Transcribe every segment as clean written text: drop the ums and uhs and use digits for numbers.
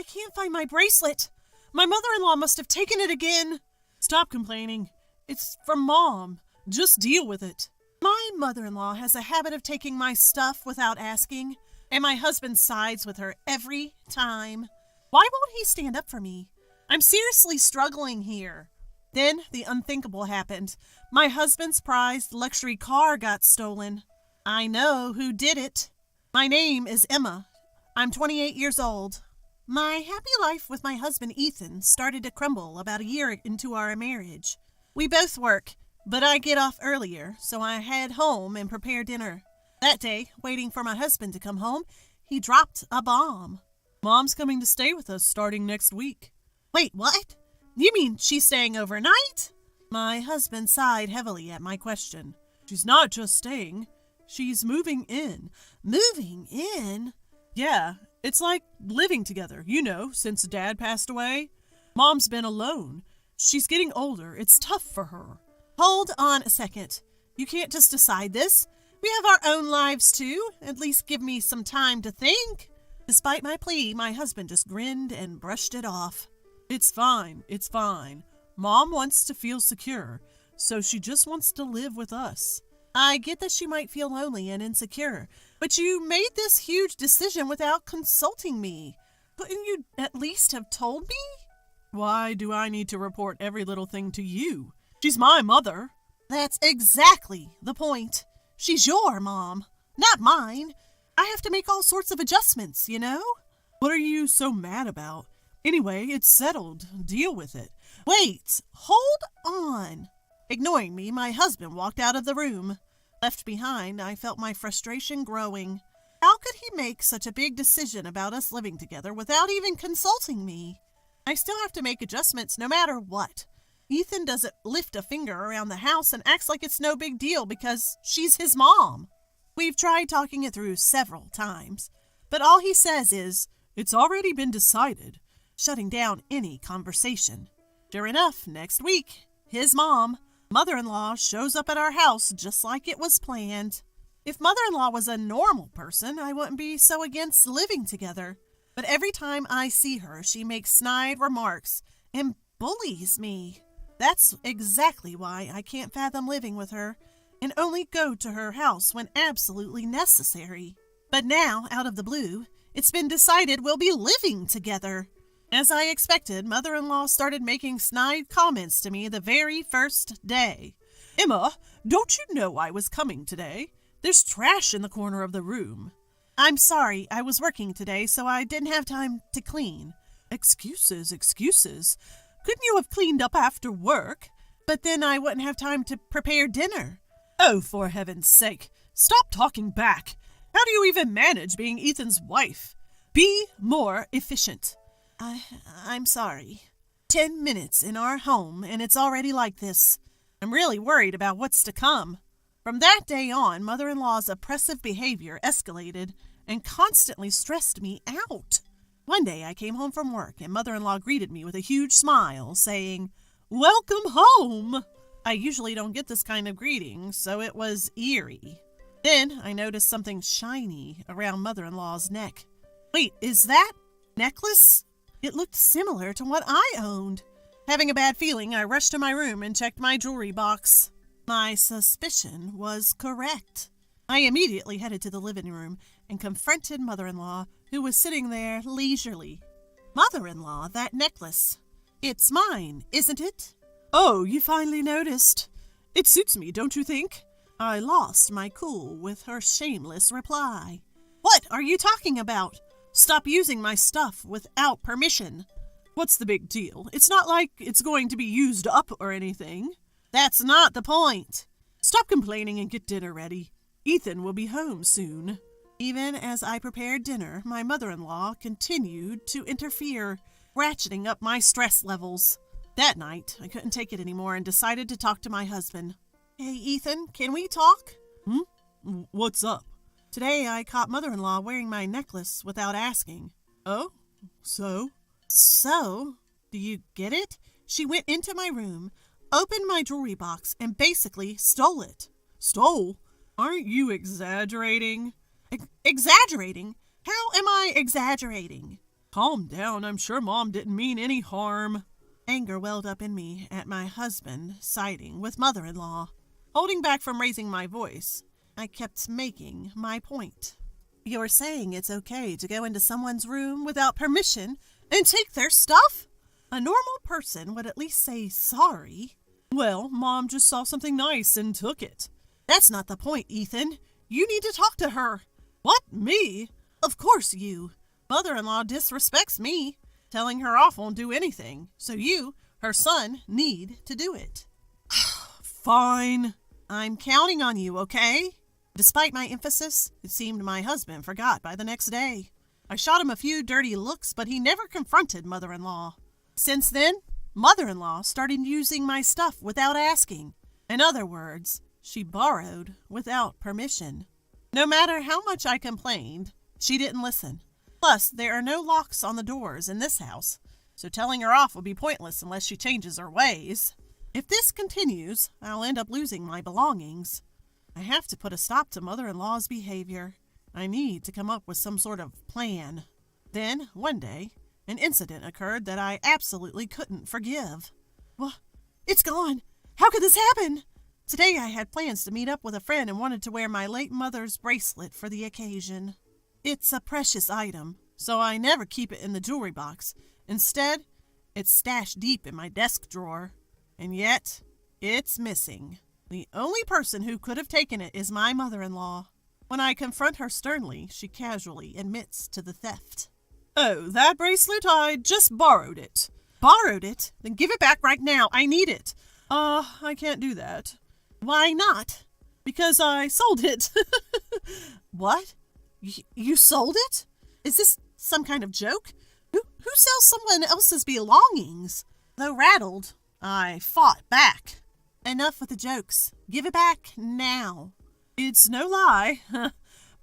I can't find my bracelet. My mother-in-law must have taken it again. Stop complaining. It's from Mom. Just deal with it. My mother-in-law has a habit of taking my stuff without asking, and my husband sides with her every time. Why won't he stand up for me? I'm seriously struggling here. Then the unthinkable happened. My husband's prized luxury car got stolen. I know who did it. My name is Emma. I'm 28 years old. My happy life with my husband Ethan started to crumble about a year into our marriage. We both work, but I get off earlier, so I head home and prepare dinner. That day, waiting for my husband to come home, he dropped a bomb. Mom's coming to stay with us starting next week. Wait, what? You mean she's staying overnight? My husband sighed heavily at my question. She's not just staying. She's moving in. Moving in? Yeah, it's like living together, since Dad passed away. Mom's been alone. She's getting older. It's tough for her. Hold on a second. You can't just decide this. We have our own lives too. At least give me some time to think. Despite my plea, my husband just grinned and brushed it off. It's fine. Mom wants to feel secure, so she just wants to live with us. I get that she might feel lonely and insecure, but you made this huge decision without consulting me. Couldn't you at least have told me? Why do I need to report every little thing to you? She's my mother. That's exactly the point. She's your mom, not mine. I have to make all sorts of adjustments, What are you so mad about? Anyway, it's settled. Deal with it. Wait, hold on. Ignoring me, my husband walked out of the room. Left behind, I felt my frustration growing. How could he make such a big decision about us living together without even consulting me? I still have to make adjustments no matter what. Ethan doesn't lift a finger around the house and acts like it's no big deal because she's his mom. We've tried talking it through several times, but all he says is, "It's already been decided," shutting down any conversation. Sure enough, next week, his mother-in-law, shows up at our house just like it was planned. If mother-in-law was a normal person, I wouldn't be so against living together. But every time I see her, she makes snide remarks and bullies me. That's exactly why I can't fathom living with her and only go to her house when absolutely necessary. But now, out of the blue, it's been decided we'll be living together. As I expected, mother-in-law started making snide comments to me the very first day. "Emma, don't you know I was coming today? There's trash in the corner of the room." "I'm sorry, I was working today, so I didn't have time to clean." Excuses. Couldn't you have cleaned up after work? But then I wouldn't have time to prepare dinner. Oh, for heaven's sake, stop talking back. How do you even manage being Ethan's wife? Be more efficient. I'm sorry. 10 minutes in our home, and it's already like this. I'm really worried about what's to come. From that day on, mother-in-law's oppressive behavior escalated and constantly stressed me out. One day I came home from work, and mother-in-law greeted me with a huge smile, saying, "Welcome home." I usually don't get this kind of greeting, so it was eerie. Then I noticed something shiny around mother-in-law's neck. Wait, is that necklace? It looked similar to what I owned. Having a bad feeling, I rushed to my room and checked my jewelry box. My suspicion was correct. I immediately headed to the living room and confronted mother-in-law, who was sitting there leisurely. "Mother-in-law, that necklace. It's mine, isn't it?" "Oh, you finally noticed. It suits me, don't you think?" I lost my cool with her shameless reply. "What are you talking about? Stop using my stuff without permission." "What's the big deal? It's not like it's going to be used up or anything." "That's not the point." "Stop complaining and get dinner ready. Ethan will be home soon." Even as I prepared dinner, my mother-in-law continued to interfere, ratcheting up my stress levels. That night, I couldn't take it anymore and decided to talk to my husband. "Hey, Ethan, can we talk?" What's up?" "Today I caught mother-in-law wearing my necklace without asking." "Oh? So?" "So? Do you get it? She went into my room, opened my jewelry box, and basically stole it." "Stole? Aren't you exaggerating?" Exaggerating? How am I exaggerating?" Calm down, I'm sure Mom didn't mean any harm. Anger welled up in me at my husband siding with mother-in-law. Holding back from raising my voice, I kept making my point. You're saying it's okay to go into someone's room without permission and take their stuff? A normal person would at least say sorry. Well, Mom just saw something nice and took it. That's not the point, Ethan. You need to talk to her. What, me? Of course you. Mother-in-law disrespects me. Telling her off won't do anything, so you, her son, need to do it. Fine. I'm counting on you, okay? Despite my emphasis, it seemed my husband forgot by the next day. I shot him a few dirty looks, but he never confronted mother-in-law. Since then, mother-in-law started using my stuff without asking. In other words, she borrowed without permission. No matter how much I complained, she didn't listen. Plus, there are no locks on the doors in this house, so telling her off will be pointless unless she changes her ways. If this continues, I'll end up losing my belongings. I have to put a stop to mother-in-law's behavior. I need to come up with some sort of plan. Then, one day, an incident occurred that I absolutely couldn't forgive. Well, it's gone. How could this happen? Today I had plans to meet up with a friend and wanted to wear my late mother's bracelet for the occasion. It's a precious item, so I never keep it in the jewelry box. Instead, it's stashed deep in my desk drawer. And yet, it's missing. The only person who could have taken it is my mother-in-law. When I confront her sternly, she casually admits to the theft. Oh, that bracelet? I just borrowed it. Borrowed it? Then give it back right now. I need it. I can't do that. Why not? Because I sold it. What? You sold it? Is this some kind of joke? Who sells someone else's belongings? Though rattled, I fought back. Enough with the jokes. Give it back now. It's no lie.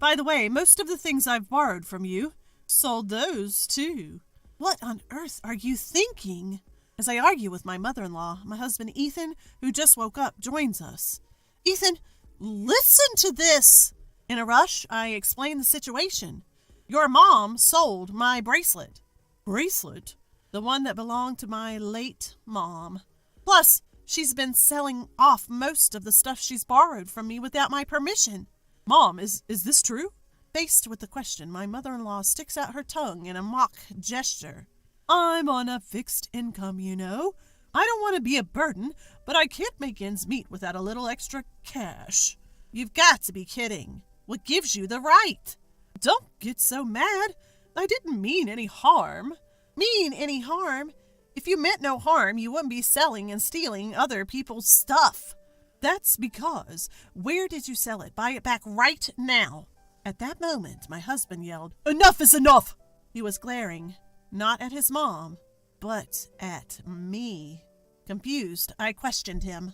By the way, most of the things I've borrowed from you, sold those too. What on earth are you thinking? As I argue with my mother-in-law, my husband Ethan, who just woke up, joins us. Ethan, listen to this. In a rush, I explain the situation. Your mom sold my bracelet. Bracelet? The one that belonged to my late mom. Plus, she's been selling off most of the stuff she's borrowed from me without my permission. Mom, is this true? Faced with the question, my mother-in-law sticks out her tongue in a mock gesture. I'm on a fixed income, you know. I don't want to be a burden, but I can't make ends meet without a little extra cash. You've got to be kidding. What gives you the right? Don't get so mad. I didn't mean any harm. Mean any harm? If you meant no harm, you wouldn't be selling and stealing other people's stuff. That's because. Where did you sell it? Buy it back right now. At that moment, my husband yelled, Enough is enough! He was glaring, not at his mom, but at me. Confused, I questioned him.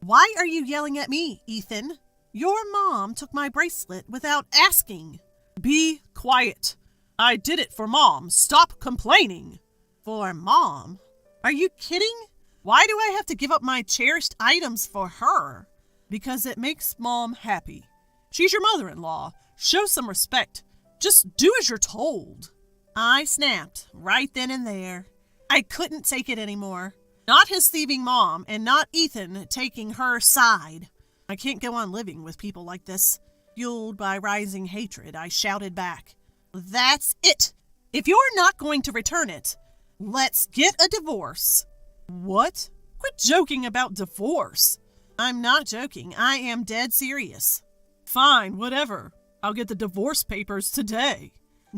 Why are you yelling at me, Ethan? Your mom took my bracelet without asking. Be quiet. I did it for Mom. Stop complaining. For Mom? Are you kidding? Why do I have to give up my cherished items for her? Because it makes Mom happy. She's your mother-in-law. Show some respect. Just do as you're told. I snapped right then and there. I couldn't take it anymore. Not his thieving mom and not Ethan taking her side. I can't go on living with people like this. Fueled by rising hatred, I shouted back. That's it. If you're not going to return it, let's get a divorce. What? Quit joking about divorce. I'm not joking. I am dead serious. Fine, whatever. I'll get the divorce papers today.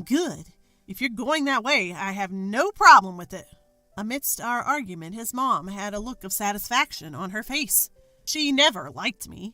Good. If you're going that way, I have no problem with it. Amidst our argument, his mom had a look of satisfaction on her face. She never liked me.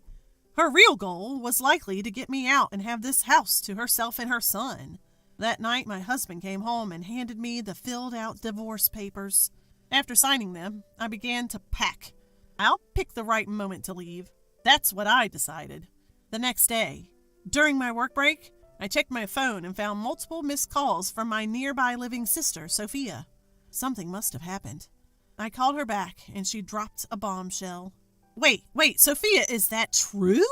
Her real goal was likely to get me out and have this house to herself and her son. That night, my husband came home and handed me the filled-out divorce papers. After signing them, I began to pack. I'll pick the right moment to leave. That's what I decided. The next day, during my work break, I checked my phone and found multiple missed calls from my nearby living sister, Sophia. Something must have happened. I called her back, and she dropped a bombshell. Wait, Sophia, is that true?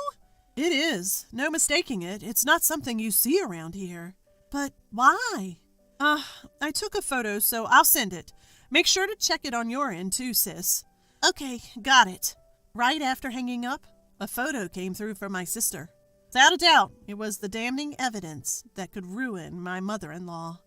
It is. No mistaking it. It's not something you see around here. But why? I took a photo, so I'll send it. Make sure to check it on your end too, sis. Okay, got it. Right after hanging up, a photo came through from my sister. Without a doubt, it was the damning evidence that could ruin my mother-in-law.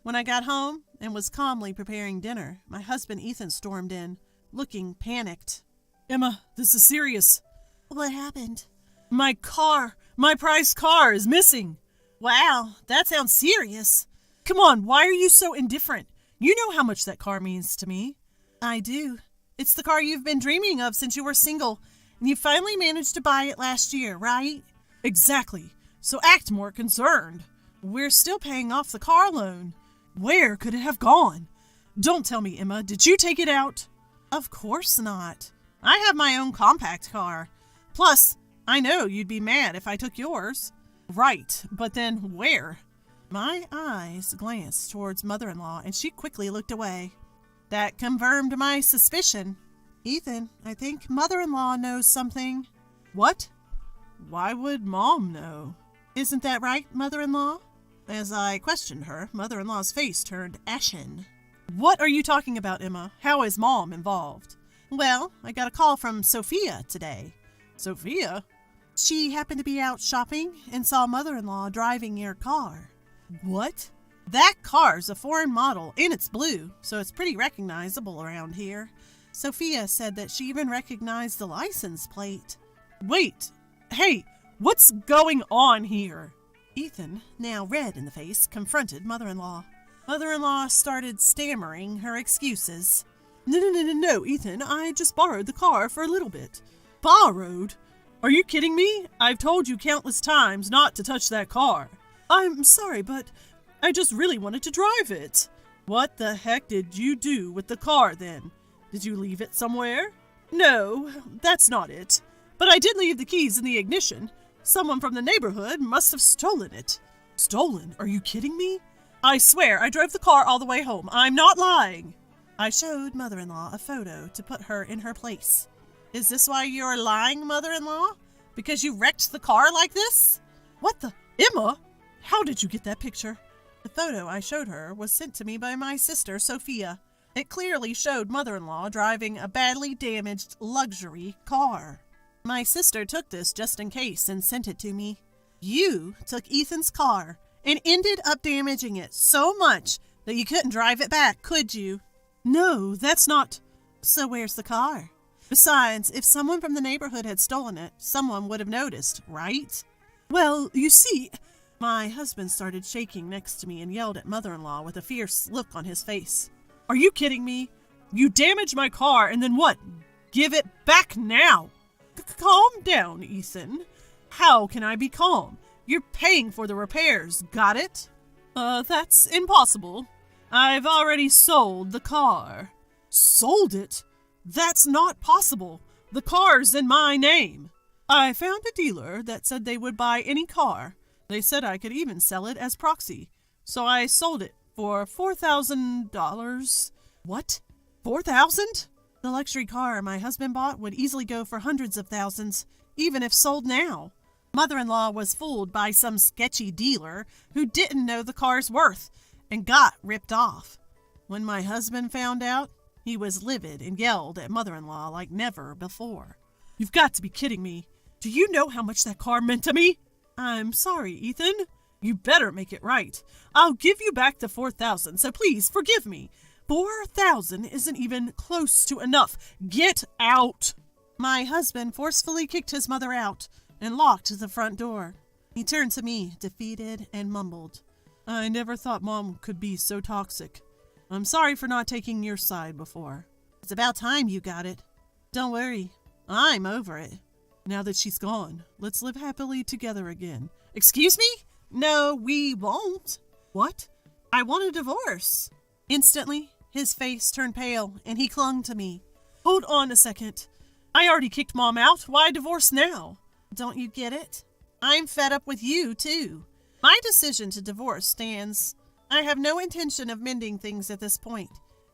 When I got home and was calmly preparing dinner, my husband Ethan stormed in, looking panicked. Emma, this is serious. What happened? My prized car is missing. Wow, that sounds serious. Come on, why are you so indifferent? You know how much that car means to me. I do. It's the car you've been dreaming of since you were single, and you finally managed to buy it last year, right? Exactly. So act more concerned. We're still paying off the car loan. Where could it have gone? Don't tell me, Emma, did you take it out? Of course not. I have my own compact car. Plus, I know you'd be mad if I took yours. Right, but then where? My eyes glanced towards mother-in-law, and she quickly looked away. That confirmed my suspicion. Ethan, I think mother-in-law knows something. What? Why would Mom know? Isn't that right, mother-in-law? As I questioned her, mother-in-law's face turned ashen. What are you talking about, Emma? How is Mom involved? Well, I got a call from Sophia today. Sophia? She happened to be out shopping and saw mother-in-law driving your car. What? That car's a foreign model and it's blue, so it's pretty recognizable around here. Sophia said that she even recognized the license plate. Wait, hey, what's going on here? Ethan, now red in the face, confronted mother-in-law. Mother-in-law started stammering her excuses. No, Ethan, I just borrowed the car for a little bit. Borrowed? Are you kidding me? I've told you countless times not to touch that car. I'm sorry, but I just really wanted to drive it. What the heck did you do with the car then? Did you leave it somewhere? No, that's not it. But I did leave the keys in the ignition. Someone from the neighborhood must have stolen it. Stolen? Are you kidding me? I swear I drove the car all the way home. I'm not lying. I showed mother-in-law a photo to put her in her place. Is this why you're lying, mother-in-law? Because you wrecked the car like this? What the? Emma? How did you get that picture? The photo I showed her was sent to me by my sister, Sophia. It clearly showed mother-in-law driving a badly damaged luxury car. My sister took this just in case and sent it to me. You took Ethan's car and ended up damaging it so much that you couldn't drive it back, could you? No, that's not. So where's the car? Besides, if someone from the neighborhood had stolen it, someone would have noticed, right? Well, you see, my husband started shaking next to me and yelled at mother-in-law with a fierce look on his face. Are you kidding me? You damaged my car and then what? Give it back now. Calm down, Ethan. How can I be calm? You're paying for the repairs, got it? That's impossible. I've already sold the car. Sold it? That's not possible. The car's in my name. I found a dealer that said they would buy any car. They said I could even sell it as proxy. So I sold it for $4,000. What? $4,000? The luxury car my husband bought would easily go for hundreds of thousands, even if sold now. Mother-in-law was fooled by some sketchy dealer who didn't know the car's worth and got ripped off. When my husband found out, he was livid and yelled at mother-in-law like never before. You've got to be kidding me. Do you know how much that car meant to me? I'm sorry, Ethan. You better make it right. I'll give you back the $4,000, so please forgive me. $4,000 isn't even close to enough. Get out! My husband forcefully kicked his mother out and locked the front door. He turned to me, defeated, and mumbled, I never thought Mom could be so toxic. I'm sorry for not taking your side before. It's about time you got it. Don't worry, I'm over it. Now that she's gone, let's live happily together again. Excuse me? No, we won't. What? I want a divorce. Instantly, his face turned pale, and he clung to me. Hold on a second. I already kicked Mom out. Why divorce now? Don't you get it? I'm fed up with you, too. My decision to divorce stands. I have no intention of mending things at this point.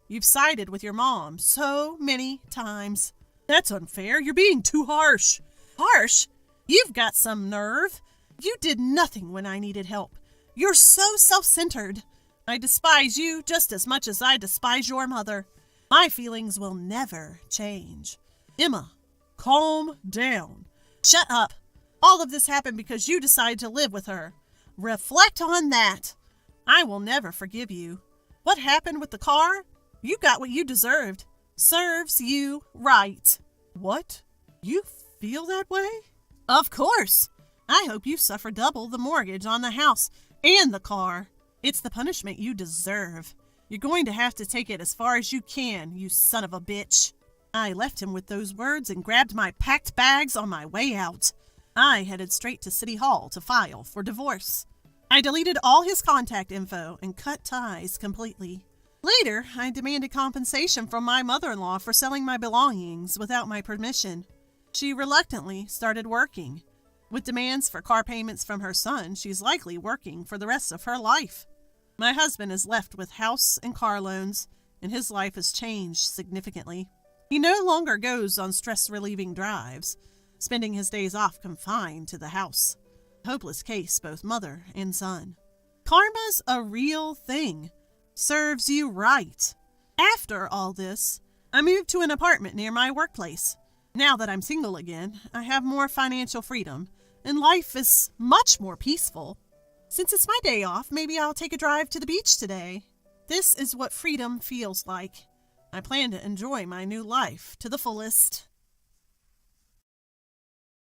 You've sided with your mom so many times. That's unfair. You're being too harsh. Harsh? You've got some nerve. You did nothing when I needed help. You're so self-centered. I despise you just as much as I despise your mother. My feelings will never change. Emma, calm down. Shut up. All of this happened because you decided to live with her. Reflect on that. I will never forgive you. What happened with the car? You got what you deserved. Serves you right. What? You feel that way? Of course. I hope you suffer double the mortgage on the house and the car. It's the punishment you deserve. You're going to have to take it as far as you can, you son of a bitch. I left him with those words and grabbed my packed bags on my way out. I headed straight to City Hall to file for divorce. I deleted all his contact info and cut ties completely. Later, I demanded compensation from my mother-in-law for selling my belongings without my permission. She reluctantly started working. With demands for car payments from her son, she's likely working for the rest of her life. My husband is left with house and car loans, and his life has changed significantly. He no longer goes on stress-relieving drives, spending his days off confined to the house. Hopeless case, both mother and son. Karma's a real thing. Serves you right. After all this, I moved to an apartment near my workplace. Now that I'm single again, I have more financial freedom, and life is much more peaceful. Since it's my day off, maybe I'll take a drive to the beach today. This is what freedom feels like. I plan to enjoy my new life to the fullest.